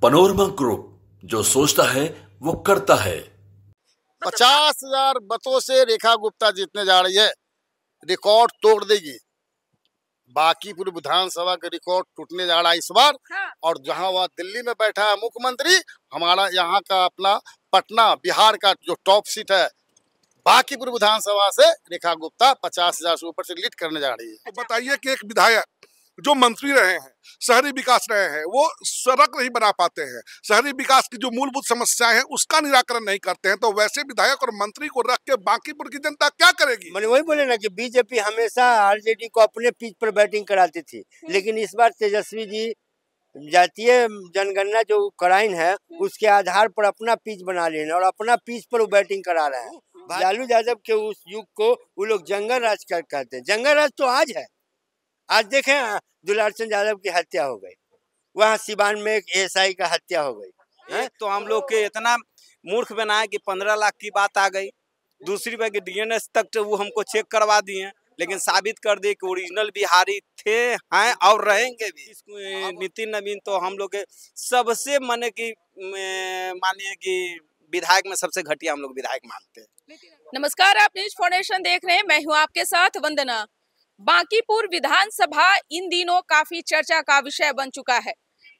Panorama group, जो सोचता है वो करता है। 50,000 मतों से रेखा गुप्ता जीतने जा रही है, रिकॉर्ड तोड़ देगी। बांकीपुर विधानसभा का रिकॉर्ड टूटने जा रहा है इस बार। और जहां वह दिल्ली में बैठा है मुख्यमंत्री, हमारा यहाँ का अपना पटना बिहार का जो टॉप सीट है, बांकीपुर विधानसभा से रेखा गुप्ता 50,000 से ऊपर से लीड करने जा रही है। तो बताइए कि एक विधायक जो मंत्री रहे हैं, शहरी विकास रहे हैं, वो सड़क नहीं बना पाते हैं, शहरी विकास की जो मूलभूत समस्याएं हैं उसका निराकरण नहीं करते हैं, तो वैसे विधायक और मंत्री को रख के बांकीपुर की जनता क्या करेगी? मैंने वही बोले ना कि बीजेपी हमेशा आरजेडी को अपने पिच पर बैटिंग कराती थी, लेकिन इस बार तेजस्वी जी जातीय जनगणना जो कराइन है उसके आधार पर अपना पिच बना रहे हैं और अपना पिच पर वो बैटिंग करा रहे हैं। लालू यादव के उस युग को वो लोग जंगल राज कहते हैं। जंगल राज तो आज है। आज देखें, दुलार चंद यादव की हत्या हो गई, वहाँ सिवान में एक एएसआई का हत्या हो गई। तो हम लोग के इतना मूर्ख बनाया कि 15 लाख की बात आ गई। दूसरी बार डीएनएस तक तो वो हमको चेक करवा दिए, लेकिन साबित कर दे कि ओरिजिनल बिहारी थे, हैं और रहेंगे भी। नितिन नवीन तो हम लोग के सबसे मानिए कि विधायक में सबसे घटिया हम लोग विधायक मानते हैं। नमस्कार, आप न्यूज फाउंडेशन देख रहे हैं, मैं हूं आपके साथ वंदना। बांकीपुर विधानसभा इन दिनों काफी चर्चा का विषय बन चुका है।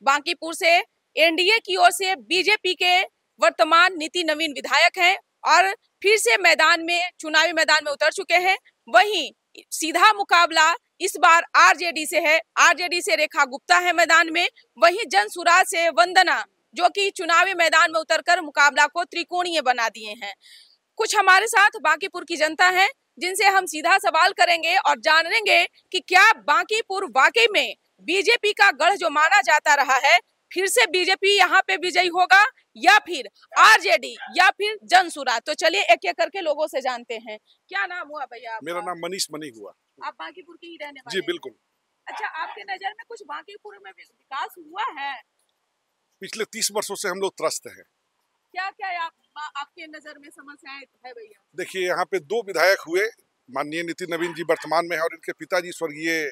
बांकीपुर से एनडीए की ओर से बीजेपी के वर्तमान नितिन नवीन विधायक हैं और फिर से चुनावी मैदान में उतर चुके हैं। वहीं सीधा मुकाबला इस बार आरजेडी से है। आरजेडी से रेखा गुप्ता है मैदान में, वहीं जनसुराज से वंदना, जो कि चुनावी मैदान में उतरकर मुकाबला को त्रिकोणीय बना दिए हैं। कुछ हमारे साथ बांकीपुर की जनता है, जिनसे हम सीधा सवाल करेंगे और जानेंगे कि क्या बांकीपुर वाकई में बीजेपी का गढ़ जो माना जाता रहा है, फिर से बीजेपी यहाँ पे विजयी होगा या फिर आरजेडी या फिर जनसुराज। तो चलिए एक एक करके लोगों से जानते हैं। क्या नाम हुआ भैया? मेरा नाम मनीष मनी हुआ। आप बांकीपुर के ही रहने वाले? जी बिल्कुल। अच्छा, आपके नजर में कुछ बांकीपुर में विकास हुआ है? पिछले 30 वर्षों से हम लोग त्रस्त हैं। क्या क्या आपके नजर में समस्याएं है भैया? देखिए, यहाँ पे 2 विधायक हुए, माननीय नितिन नवीन जी वर्तमान में है और इनके पिताजी स्वर्गीय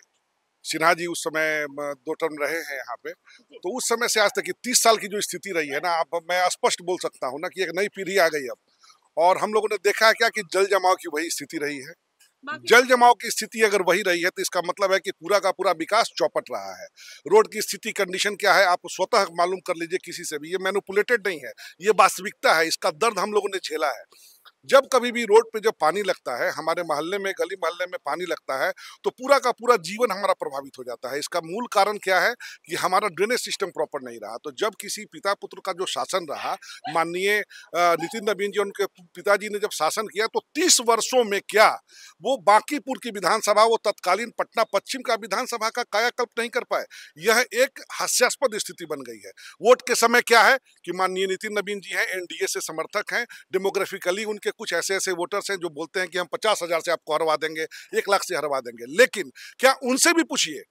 सिन्हा जी उस समय 2 टर्म रहे हैं यहाँ पे। तो उस समय से आज तक की 30 साल की जो स्थिति रही है ना, अब मैं स्पष्ट बोल सकता हूँ ना कि एक नई पीढ़ी आ गई अब। और हम लोगों ने देखा है क्या कि जल जमाव की वही स्थिति रही है। जल जमाव की स्थिति अगर वही रही है तो इसका मतलब है कि पूरा का पूरा विकास चौपट रहा है। रोड की स्थिति, कंडीशन क्या है, आप स्वतः मालूम कर लीजिए किसी से भी। ये मैनिपुलेटेड नहीं है, ये वास्तविकता है। इसका दर्द हम लोगों ने झेला है। जब कभी भी रोड पे जब पानी लगता है, हमारे मोहल्ले में, गली मोहल्ले में पानी लगता है, तो पूरा का पूरा जीवन हमारा प्रभावित हो जाता है। इसका मूल कारण क्या है कि हमारा ड्रेनेज सिस्टम प्रॉपर नहीं रहा। तो जब किसी पिता पुत्र का जो शासन रहा, माननीय नितिन नवीन जी, उनके पिताजी ने जब शासन किया, तो 30 वर्षों में क्या वो बांकीपुर की विधानसभा, वो तत्कालीन पटना पश्चिम का विधानसभा का कायाकल्प नहीं कर पाए। यह एक हास्यास्पद स्थिति बन गई है। वोट के समय क्या है कि माननीय नितिन नवीन जी हैं, एनडीए से समर्थक हैं, डेमोग्राफिकली उनके कुछ ऐसे वोटर्स हैं जो बोलते हैं कि हम 50,000 से आपको हरवा देंगे, 1 लाख से हरवा देंगे। लेकिन क्या उनसे भी पूछिए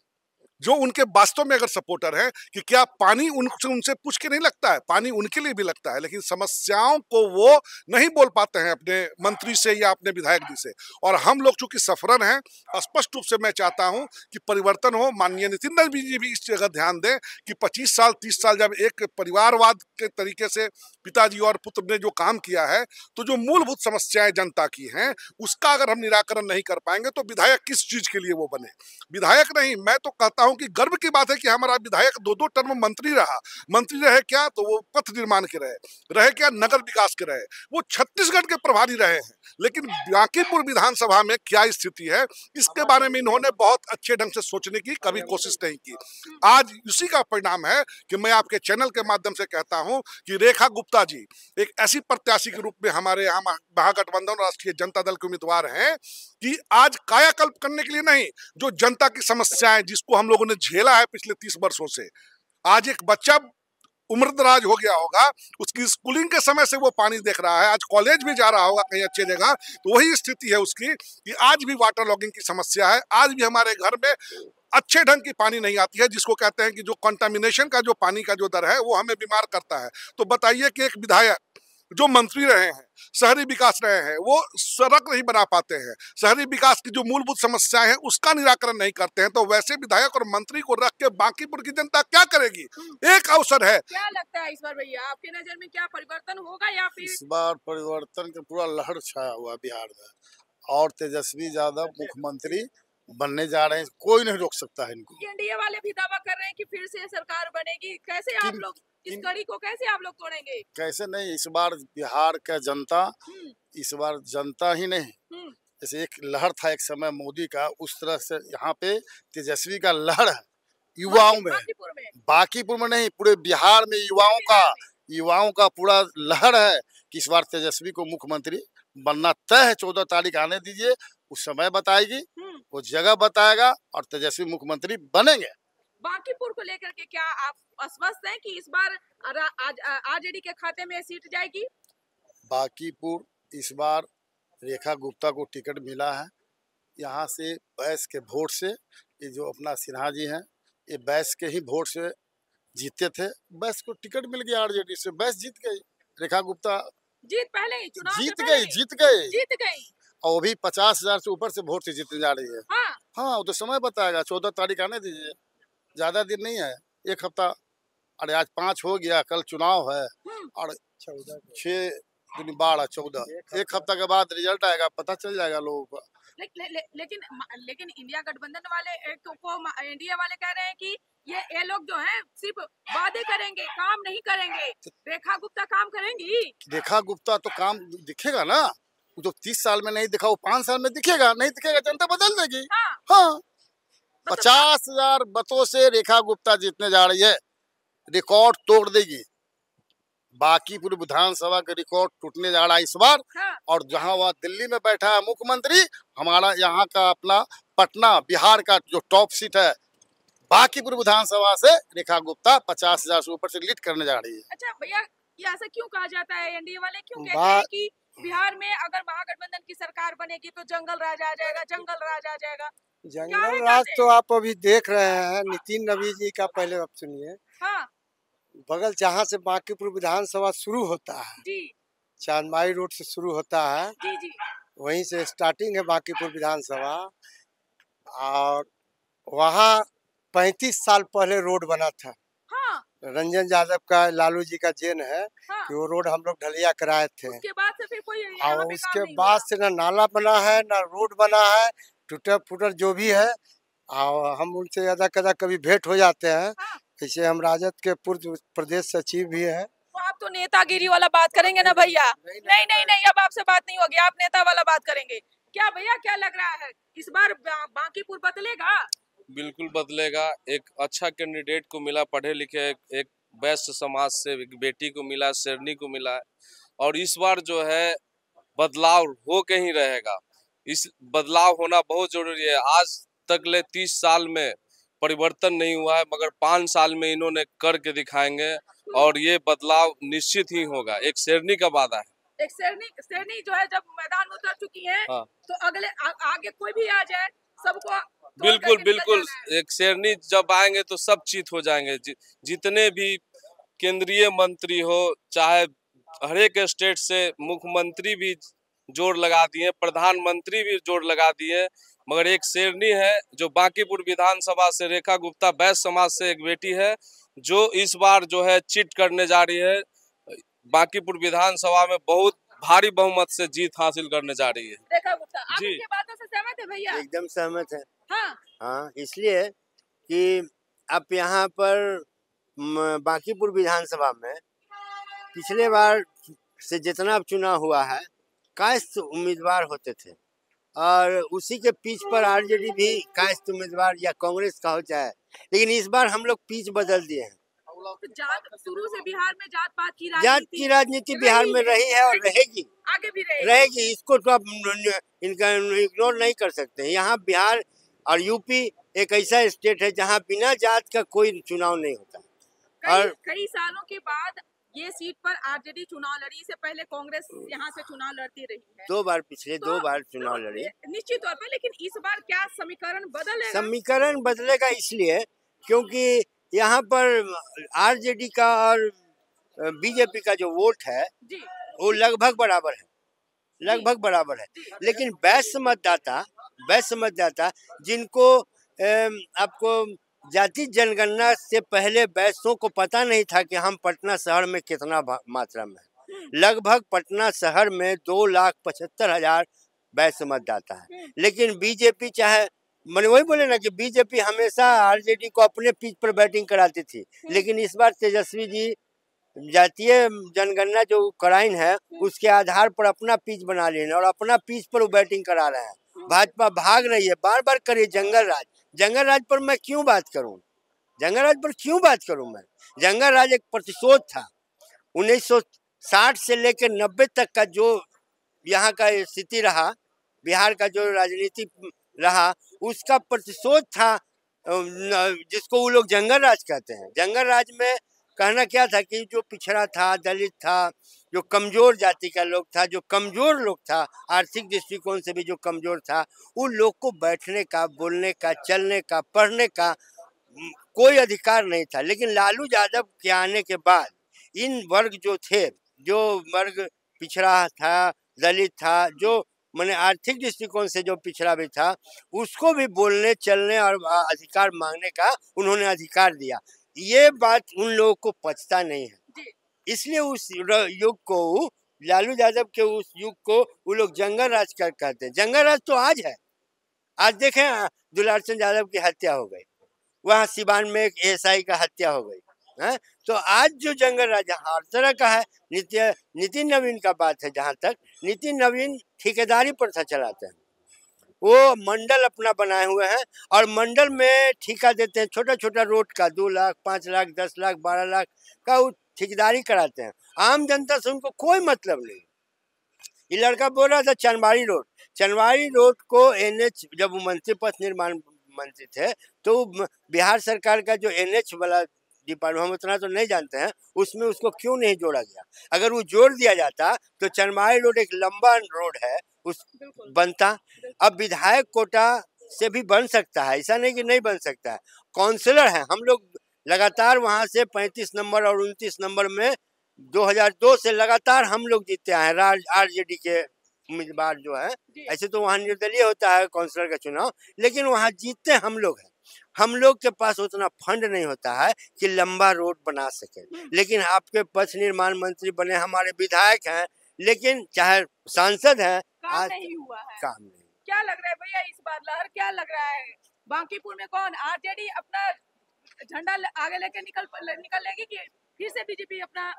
जो उनके वास्तव में अगर सपोर्टर है कि क्या पानी उनसे पूछ के नहीं लगता है? पानी उनके लिए भी लगता है, लेकिन समस्याओं को वो नहीं बोल पाते हैं अपने मंत्री से या अपने विधायक जी से। और हम लोग चूंकि सफरन हैं, स्पष्ट रूप से मैं चाहता हूं कि परिवर्तन हो। माननीय नितिन नवीन जी भी इस जगह ध्यान दें कि 25 साल 30 साल जब एक परिवारवाद के तरीके से पिताजी और पुत्र ने जो काम किया है, तो जो मूलभूत समस्याएं जनता की हैं उसका अगर हम निराकरण नहीं कर पाएंगे तो विधायक किस चीज के लिए वो बने? विधायक नहीं, मैं तो कहता कि गर्व की बात है कि हमारा विधायक 2-2 टर्म मंत्री रहा। मंत्री रहे क्या तो वो पथ निर्माण के रहे क्या नगर विकास के रहे, वो छत्तीसगढ़ के प्रभारी रहे हैं। लेकिन बांकीपुर विधानसभा में क्या स्थिति है, इसके बारे में इन्होंने बहुत अच्छे ढंग से सोचने की कभी कोशिश नहीं की। आज उसी का परिणाम है कि मैं आपके चैनल के माध्यम से कहता हूं कि रेखा गुप्ता जी एक ऐसी प्रत्याशी के रूप में हमारे यहाँ महागठबंधन राष्ट्रीय जनता दल के उम्मीदवार हैं कि आज कायाकल्प करने के लिए नहीं, जो जनता की समस्याएं जिसको हम लोगों ने झेला है पिछले 30 वर्षों से, आज एक बच्चा उम्रदराज हो गया होगा, उसकी स्कूलिंग के समय से वो पानी देख रहा है, आज कॉलेज भी जा रहा होगा कहीं अच्छी जगह, तो वही स्थिति है उसकी कि आज भी वाटर लॉगिंग की समस्या है। आज भी हमारे घर में अच्छे ढंग की पानी नहीं आती है, जिसको कहते हैं कि जो कंटामिनेशन का जो पानी का जो दर है वो हमें बीमार करता है। तो बताइए कि एक विधायक जो मंत्री रहे हैं, शहरी विकास रहे हैं, वो सड़क नहीं बना पाते हैं, शहरी विकास की जो मूलभूत समस्याएं हैं उसका निराकरण नहीं करते हैं, तो वैसे विधायक और मंत्री को रख के बांकीपुर की जनता क्या करेगी? एक अवसर है। क्या लगता है इस बार भैया, आपकी नजर में क्या परिवर्तन होगा या फिर इस बार परिवर्तन का पूरा लहर छाया हुआ बिहार में और तेजस्वी यादव मुख्यमंत्री बनने जा रहे हैं, कोई नहीं रोक सकता है इनको। एनडीए वाले भी दावा कर रहे हैं कि फिर से सरकार बनेगी, कैसे आप लोग इस कड़ी को कैसे आप लोग तोड़ेंगे? कैसे नहीं, इस बार बिहार का जनता, इस बार जनता ही नहीं, जैसे एक लहर था एक समय मोदी का, उस तरह से यहाँ पे तेजस्वी का लहर है युवाओं में, बांकीपुर में नहीं पूरे बिहार में युवाओं का पूरा लहर है कि इस बार तेजस्वी को मुख्यमंत्री बनना तय है। 14 तारीख आने दीजिए, उस समय बताएगी, वो जगह बताएगा और तेजस्वी मुख्यमंत्री बनेंगे। बांकीपुर को लेकर के क्या आप आश्वस्त हैं कि इस बार आरजेडी के खाते में सीट जाएगी? बांकीपुर इस बार रेखा गुप्ता को टिकट मिला है, यहाँ से बैस के वोट से, ये जो अपना सिन्हा जी हैं, ये बैस के ही वोट से जीते थे, बैस को टिकट मिल गया आरजेडी से, बैस जीत गई, रेखा गुप्ता पहले ही चुनाव जीत गई और वो भी 50,000 से ऊपर से वोट से जीतने जा रही है। हाँ, वो तो समय बताएगा, 14 तारीख आने दीजिए, ज्यादा दिन नहीं है, एक हफ्ता, अरे आज 5 हो गया, कल चुनाव है और 6 दिन 12 14, एक हफ्ता के बाद रिजल्ट आएगा, पता चल जाएगा लोगों को। लेकिन इंडिया गठबंधन वाले एनडीए वाले कह रहे हैं कि ये लोग जो हैं सिर्फ वादे करेंगे, काम नहीं करेंगे। रेखा गुप्ता काम करेंगी? रेखा गुप्ता तो काम दिखेगा ना, वो तो 30 साल में नहीं दिखा, वो 5 साल में दिखेगा, नहीं दिखेगा जनता बदल देगी। हाँ, 50,000 मतों से रेखा गुप्ता जीतने जा रही है, रिकॉर्ड तोड़ देगी, बांकीपुर विधानसभा का रिकॉर्ड टूटने जा रहा है इस बार। और जहां वह दिल्ली में बैठा है मुख्यमंत्री, हमारा यहाँ का अपना पटना बिहार का जो टॉप सीट है, बांकीपुर विधानसभा से रेखा गुप्ता 50,000 से ऊपर से लीड करने जा रही है। अच्छा भैया, ये ऐसा क्यों कहा जाता है, एनडीए वाले क्यों कहते हैं कि बिहार में अगर महागठबंधन की सरकार बनेगी तो जंगल राज आ जाएगा, जंगल राज आ जाएगा? जंगल राज तो आप अभी देख रहे हैं, नितिन नवीन जी का पहले आप सुनिए। बगल जहाँ से बांकीपुर विधानसभा शुरू होता है जी, चांदमाई रोड से शुरू होता है जी, वहीं से स्टार्टिंग है बांकीपुर विधानसभा, और वहाँ 35 साल पहले रोड बना था। रंजन यादव का, लालू जी का जेन है कि वो रोड हम लोग ढलिया कराए थे। उसके बाद से फिर कोई और उसके बाद से ना नाला बना है ना रोड बना है, टूटा फूटा जो भी है, और हम उनसे ज्यादा कदा कभी भेंट हो जाते हैं। जैसे हम राजद के पूर्व प्रदेश सचिव भी है। तो आप तो नेतागिरी वाला बात करेंगे ना भैया? नहीं, अब आपसे बात नहीं होगी, आप नेता वाला बात करेंगे क्या भैया? क्या लग रहा है इस बार बांकीपुर बदलेगा? बिल्कुल बदलेगा। एक अच्छा कैंडिडेट को मिला, पढ़े लिखे, एक वैश्य समाज से एक बेटी को मिला, शेरनी को मिला है, और इस बार जो है बदलाव हो के ही रहेगा। इस बदलाव होना बहुत जरूरी है। आज तक ले 30 साल में परिवर्तन नहीं हुआ है, मगर 5 साल में इन्होंने करके दिखाएंगे और ये बदलाव निश्चित ही होगा। एक शेरनी का वादा है। एक शेरनी जो है जब मैदान में उतर चुकी है, तो आगे कोई भी आ जाए सबको बिल्कुल एक शेरनी जब आएंगे तो सब चीत हो जाएंगे। जितने भी केंद्रीय मंत्री हो, चाहे हर एक स्टेट से मुख्यमंत्री भी जोर लगा दिए, प्रधानमंत्री भी जोर लगा दिए, मगर एक शेरनी है जो बांकीपुर विधानसभा से, रेखा गुप्ता वैश्य समाज से एक बेटी है, जो इस बार जो है चिट करने जा रही है, बांकीपुर विधानसभा में बहुत भारी बहुमत से जीत हासिल करने जा रही है। रेखा गुप्ता, आप इनकी बातों से सहमत है भैया? एकदम सहमत है। हाँ, इसलिए कि आप यहाँ पर बांकीपुर विधानसभा में पिछले बार से जितना चुनाव हुआ है, कायस्थ उम्मीदवार होते थे, और उसी के पीछ पर आरजेडी भी कायस्थ उम्मीदवार या कांग्रेस का हो चाहे, लेकिन इस बार हम लोग पीछ बदल दिए हैं। शुरू से बिहार में जात पात की राजनीति बिहार में रही है और रहेगी, आगे भी रहेगी। इसको तो आप इनका इग्नोर नहीं कर सकते। यहाँ बिहार और यूपी एक ऐसा स्टेट है जहाँ बिना जात का कोई चुनाव नहीं होता। और कई सालों के बाद ये सीट पर आरजेडी चुनाव लड़ी, से पहले कांग्रेस यहाँ से चुनाव लड़ती रही है, 2 बार, पिछले 2 बार चुनाव लड़ी निश्चित तौर पर। लेकिन इस बार क्या समीकरण बदलेगा? समीकरण बदलेगा इसलिए क्योंकि यहाँ पर आरजेडी का और बीजेपी का जो वोट है वो लगभग बराबर है, लगभग बराबर है। लेकिन वैश्य मतदाता जिनको आपको जाति जनगणना से पहले वैश्यों को पता नहीं था कि हम पटना शहर में कितना मात्रा में है। लगभग पटना शहर में 2,75,000 वैश्य मतदाता है। लेकिन बीजेपी चाहे मैंने वही बोले ना कि बीजेपी हमेशा आरजेडी को अपने पिच पर बैटिंग कराती थी, लेकिन इस बार तेजस्वी जी जातीय जनगणना जो कराइन है उसके आधार पर अपना पिच बना लिए और अपना पिच पर वो बैटिंग करा रहे हैं। भाजपा भाग रही है, बार बार करे जंगल राज पर मैं क्यों बात करूं, जंगल राज पर क्यों बात करूं मैं। जंगल राज एक प्रतिशोध था। 1960 से लेकर 90 तक का जो यहाँ का स्थिति रहा, बिहार का जो राजनीति रहा, उसका प्रतिशोध था, जिसको वो लोग जंगल राज कहते हैं। जंगल राज में कहना क्या था कि जो पिछड़ा था, दलित था, जो कमजोर जाति का लोग था, जो कमजोर लोग था, आर्थिक दृष्टिकोण से भी जो कमजोर था, उन लोग को बैठने का, बोलने का, चलने का, पढ़ने का कोई अधिकार नहीं था। लेकिन लालू यादव के आने के बाद इन वर्ग जो थे, जो वर्ग पिछड़ा था, दलित था, जो मैंने आर्थिक दृष्टिकोण से जो पिछड़ा भी था, उसको भी बोलने, चलने और अधिकार मांगने का उन्होंने अधिकार दिया। ये बात उन लोगों को पचता नहीं है, इसलिए उस युग को, लालू यादव के उस युग को वो लोग जंगल राज कहते हैं। जंगल राज तो आज है। आज देखें दुलार चंद यादव की हत्या हो गई, वहाँ सिवान में एक एएसआई का हत्या हो गई है। तो आज जो जंगल राज हर तरह का है। नितिन नवीन का बात है, जहाँ तक नितिन नवीन ठेकेदारी प्रथा चलाते हैं, वो मंडल अपना बनाए हुए हैं और मंडल में ठेका देते हैं छोटा छोटा रोड का, 2 लाख, 5 लाख, 10 लाख, 12 लाख का वो ठेकेदारी कराते हैं। आम जनता से उनको कोई मतलब नहीं। ये लड़का बोल रहा था चनवारी रोड को एनएच, जब वो मंत्री पथ निर्माण मंत्री थे तो बिहार सरकार का जो एनएच वाला डिपार्टमेंट, हम उतना तो नहीं जानते हैं, उसमें उसको क्यों नहीं जोड़ा गया। अगर वो जोड़ दिया जाता तो चनवारी रोड एक लंबा रोड है, उस बनता। अब विधायक कोटा से भी बन सकता है, ऐसा नहीं कि नहीं बन सकता है। काउंसलर है, हम लोग लगातार वहां से 35 नंबर और 29 नंबर में 2002 से लगातार हम लोग जीते आए हैं, आरजेडी के उम्मीदवार जो है। ऐसे तो वहाँ निर्दलीय होता है काउंसलर का चुनाव, लेकिन वहाँ जीतते हम लोग हैं। हम लोग के पास उतना फंड नहीं होता है कि लंबा रोड बना सके, लेकिन आपके पथ निर्माण मंत्री बने, हमारे विधायक हैं, लेकिन चाहे सांसद हैं, काम नहीं हुआ है। काम नहीं। क्या लग रहा है भैया इस बार लहर क्या लग रहा है? बांकीपुर में कौन आरजेडी अपना झंडा आगे लेके निकल लेगी कि फिर से बीजेपी अपना,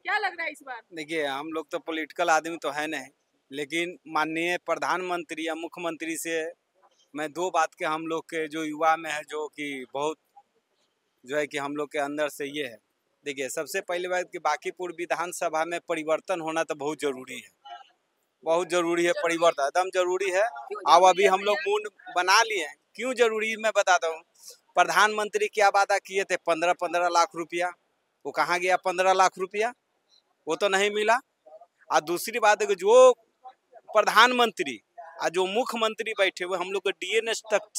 क्या लग रहा है इस बार? देखिए, हम लोग तो पॉलिटिकल आदमी तो है नहीं, लेकिन माननीय प्रधानमंत्री या मुख्यमंत्री से मैं 2 बात के हम लोग के जो युवा में है, जो कि बहुत जो है कि हम लोग के अंदर से ये है। देखिए, सबसे पहली बात कि बांकीपुर विधानसभा में परिवर्तन होना तो बहुत जरूरी है, बहुत जरूरी है। परिवर्तन एकदम जरूरी है। अब अभी हम लोग मूड बना लिए हैं। क्यों जरूरी मैं बताता हूँ। प्रधानमंत्री क्या वादा किए थे, 15-15 लाख रुपया, वो कहाँ गया 15 लाख रुपया? वो तो नहीं मिला। और दूसरी बात है कि जो प्रधानमंत्री और जो मुख्यमंत्री बैठे हुए, हम लोग डीएनए तक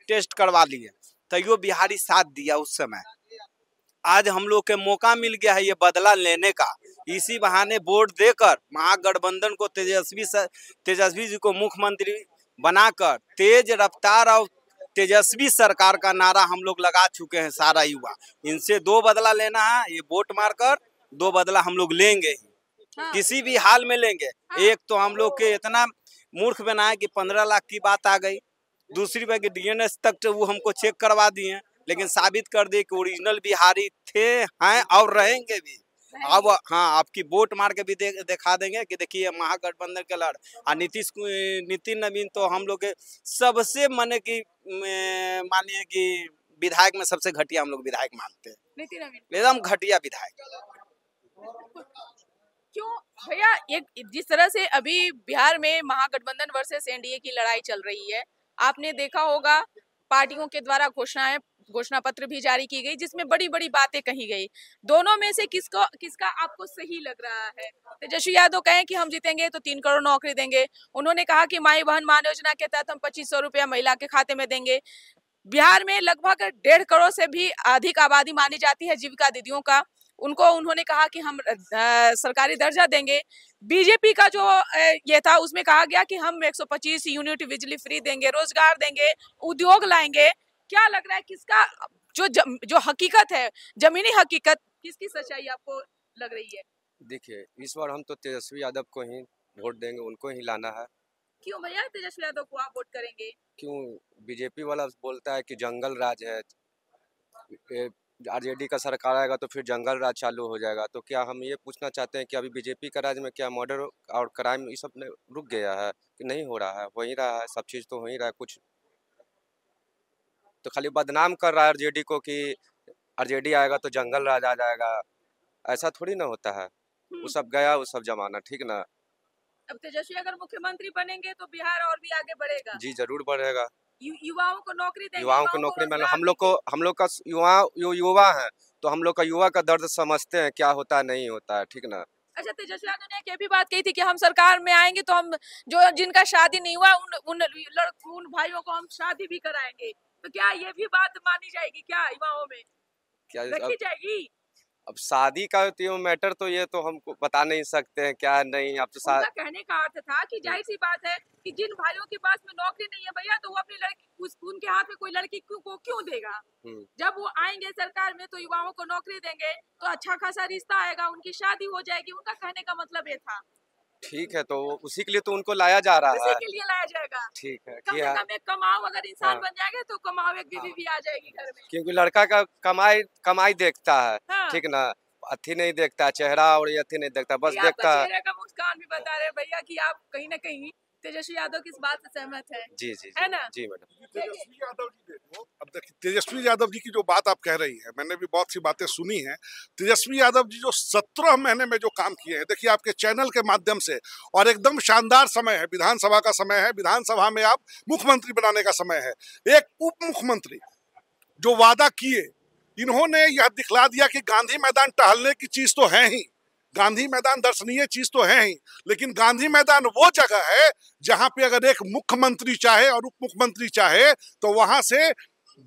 टेस्ट करवा लिए, तैयो बिहारी साथ दिया उस समय। आज हम लोग के मौका मिल गया है ये बदला लेने का। इसी बहाने वोट देकर महागठबंधन को, तेजस्वी जी को मुख्यमंत्री बनाकर तेज रफ्तार और तेजस्वी सरकार का नारा हम लोग लगा चुके हैं सारा युवा। इनसे 2 बदला लेना है, ये वोट मारकर 2 बदला हम लोग लेंगे ही। हाँ। किसी भी हाल में लेंगे। हाँ। एक तो हम लोग के इतना मूर्ख बनाए कि 15 लाख की बात आ गई। दूसरी बात कि डीएनए तक वो हमको चेक करवा दिए, लेकिन साबित कर दे कि ओरिजिनल बिहारी थे, हैं और रहेंगे भी। अब हाँ, आपकी वोट मार के भी दिखा देंगे कि देखिए महागठबंधन के लड़। और नितिन नवीन तो हम लोग के सबसे मानिए कि विधायक में सबसे घटिया हम लोग विधायक मानते हैं। नितिन नवीन एकदम घटिया विधायक। क्यों भैया? एक जिस तरह से अभी बिहार में महागठबंधन वर्सेस एनडीए की लड़ाई चल रही है, आपने देखा होगा पार्टियों के द्वारा घोषणा पत्र भी जारी की गई, जिसमें बड़ी बड़ी बातें कही गई। दोनों में से किसका आपको सही लग रहा है? तेजस्वी यादव कहें कि हम जीतेंगे तो 3 करोड़ नौकरी देंगे। उन्होंने कहा कि माई बहन मान योजना के तहत हम 2500 रुपया महिला के खाते में देंगे। बिहार में लगभग 1.5 करोड़ से भी अधिक आबादी मानी जाती है जीविका दीदियों का। उनको उन्होंने कहा कि हम सरकारी दर्जा देंगे। बीजेपी का जो ये था उसमें कहा गया कि हम 125 यूनिट बिजली फ्री देंगे, रोजगार देंगे, उद्योग लाएंगे। क्या लग रहा है किसका जो हकीकत है, जमीनी हकीकत, किसकी सच्चाई आपको लग रही है? देखिए, इस बार हम तो तेजस्वी यादव को ही वोट देंगे, उनको ही लाना है। क्यों भैया तेजस्वी यादव को आप वोट करेंगे? क्यों? बीजेपी वाला बोलता है कि जंगल राज है, आरजेडी का सरकार आएगा तो फिर जंगल राज चालू हो जाएगा। तो क्या हम ये पूछना चाहते हैं कि अभी बीजेपी का राज में क्या मर्डर और क्राइम ये सब रुक गया है कि नहीं हो रहा है? हो ही रहा है, सब चीज़ तो हो ही रहा है। कुछ तो खाली बदनाम कर रहा है आरजेडी को कि आरजेडी आएगा तो जंगल राज आ जाएगा। ऐसा थोड़ी ना होता है। वो सब गया, वो सब जमाना, ठीक ना। अब तेजस्वी अगर मुख्यमंत्री बनेंगे तो बिहार और भी आगे बढ़ेगा। जी जरूर बढ़ेगा। युवाओं को नौकरी देंगे, युवाओं को नौकरी मिले। हम लोग का युवा है तो हम लोग का युवा का दर्द समझते हैं, क्या होता है नहीं होता है, ठीक ना। अच्छा, तेजस्वी यादव ने ये भी बात कही थी कि हम सरकार में आएंगे तो हम जिनका शादी नहीं हुआ उन भाइयों को हम शादी भी कराएंगे। तो क्या ये भी बात मानी जाएगी क्या युवाओं में? क्या रखी जाएगी? अब शादी का तो मैटर तो ये तो हमको बता नहीं सकते हैं क्या नहीं। अब तो कहने का अर्थ था कि जाहिर सी बात है कि जिन भाइयों के पास में नौकरी नहीं है भैया, तो वो अपनी लड़की उनके हाथ में कोई लड़की को क्यों देगा? जब वो आएंगे सरकार में तो युवाओं को नौकरी देंगे तो अच्छा खासा रिश्ता आएगा, उनकी शादी हो जाएगी। उनका कहने का मतलब ये था। ठीक है, तो उसी के लिए तो उनको लाया जा रहा है। उसी के लिए लाया जाएगा। ठीक है, कम से कम एक कमाओ, अगर इंसान बन जाएगा तो कमाओ, एक बीवी भी आ जाएगी घर में। क्योंकि लड़का का कमाई देखता है, ठीक ना, अथी नहीं देखता, चेहरा और ये अथी नहीं देखता, बस देखता है। चेहरे का मुस्कान भी बता रहे भैया कि आप कहीं ना कहीं तेजस्वी यादव की इस बात से सहमत है। जी जी है ना? जी मैडम। तेजस्वी यादव जी देखो, अब देखिए तेजस्वी यादव जी की जो बात आप कह रही है, मैंने भी बहुत सी बातें सुनी हैं। तेजस्वी यादव जी जो 17 महीने में जो काम किए हैं, देखिए आपके चैनल के माध्यम से, और एकदम शानदार समय है, विधानसभा का समय है, विधानसभा में आप मुख्यमंत्री बनाने का समय है। एक उप मुख्यमंत्री जो वादा किए, इन्होंने यह दिखला दिया कि गांधी मैदान टहलने की चीज तो है ही, गांधी मैदान दर्शनीय चीज तो है ही, लेकिन गांधी मैदान वो जगह है जहां पे अगर एक मुख्यमंत्री चाहे और उप मुख्यमंत्री चाहे तो वहां से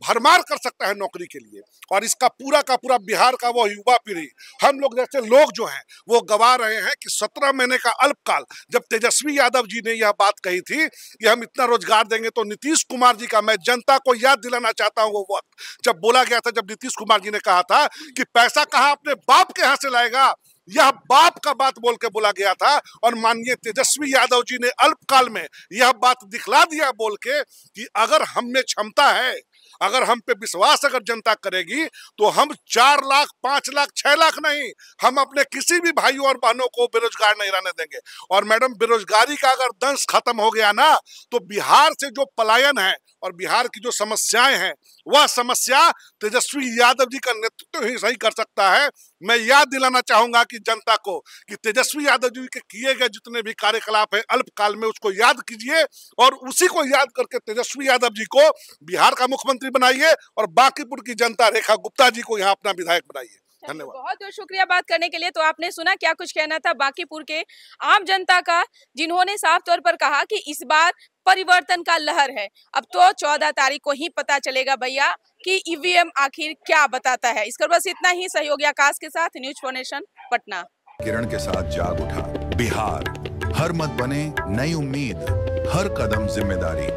भरमार कर सकता है नौकरी के लिए। और इसका पूरा का पूरा बिहार का वो युवा पीढ़ी, हम लोग जैसे लोग जो हैं वो गवा रहे हैं कि 17 महीने का अल्पकाल, जब तेजस्वी यादव जी ने यह बात कही थी कि हम इतना रोजगार देंगे, तो नीतीश कुमार जी का, मैं जनता को याद दिलाना चाहता हूँ वो वक्त जब बोला गया था, जब नीतीश कुमार जी ने कहा था कि पैसा कहाँ अपने बाप के यहाँ से लाएगा, यह बाप का बात बोल के बोला गया था। और माननीय तेजस्वी यादव जी ने अल्पकाल में यह बात दिखला दिया बोल के कि अगर हम में क्षमता है, अगर हम पे विश्वास अगर जनता करेगी तो हम 4 लाख 5 लाख 6 लाख नहीं, हम अपने किसी भी भाइयों और बहनों को बेरोजगार नहीं रहने देंगे। और मैडम, बेरोजगारी का अगर दंश खत्म हो गया ना, तो बिहार से जो पलायन है और बिहार की जो समस्याएं हैं, वह समस्या तेजस्वी यादव जी का नेतृत्व ही सही कर सकता है। मैं याद दिलाना चाहूंगा कि जनता को कि तेजस्वी यादव जी के किए गए जितने भी कार्यकलाप है अल्पकाल में, उसको याद कीजिए और उसी को याद करके तेजस्वी यादव जी को बिहार का मुख्यमंत्री बनाइए और बांकीपुर की जनता रेखा गुप्ता जी को यहाँ अपना विधायक बनाइए। धन्यवाद। बहुत बहुत शुक्रिया बात करने के लिए। तो आपने सुना क्या कुछ कहना था बांकीपुर के आम जनता का, जिन्होंने साफ तौर पर कहा कि इस बार परिवर्तन का लहर है। अब तो 14 तारीख को ही पता चलेगा भैया कि ईवीएम आखिर क्या बताता है। इसकर बस इतना ही। सहयोगी आकाश के साथ न्यूज फॉर नेशन पटना। किरण के साथ जाग उठा बिहार, हर मत बने नई उम्मीद, हर कदम जिम्मेदारी।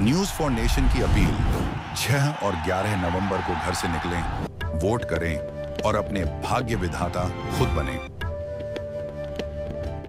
न्यूज फॉर नेशन की अपील, 6 और 11 नवंबर को घर से निकलें, वोट करें और अपने भाग्य विधाता खुद बने।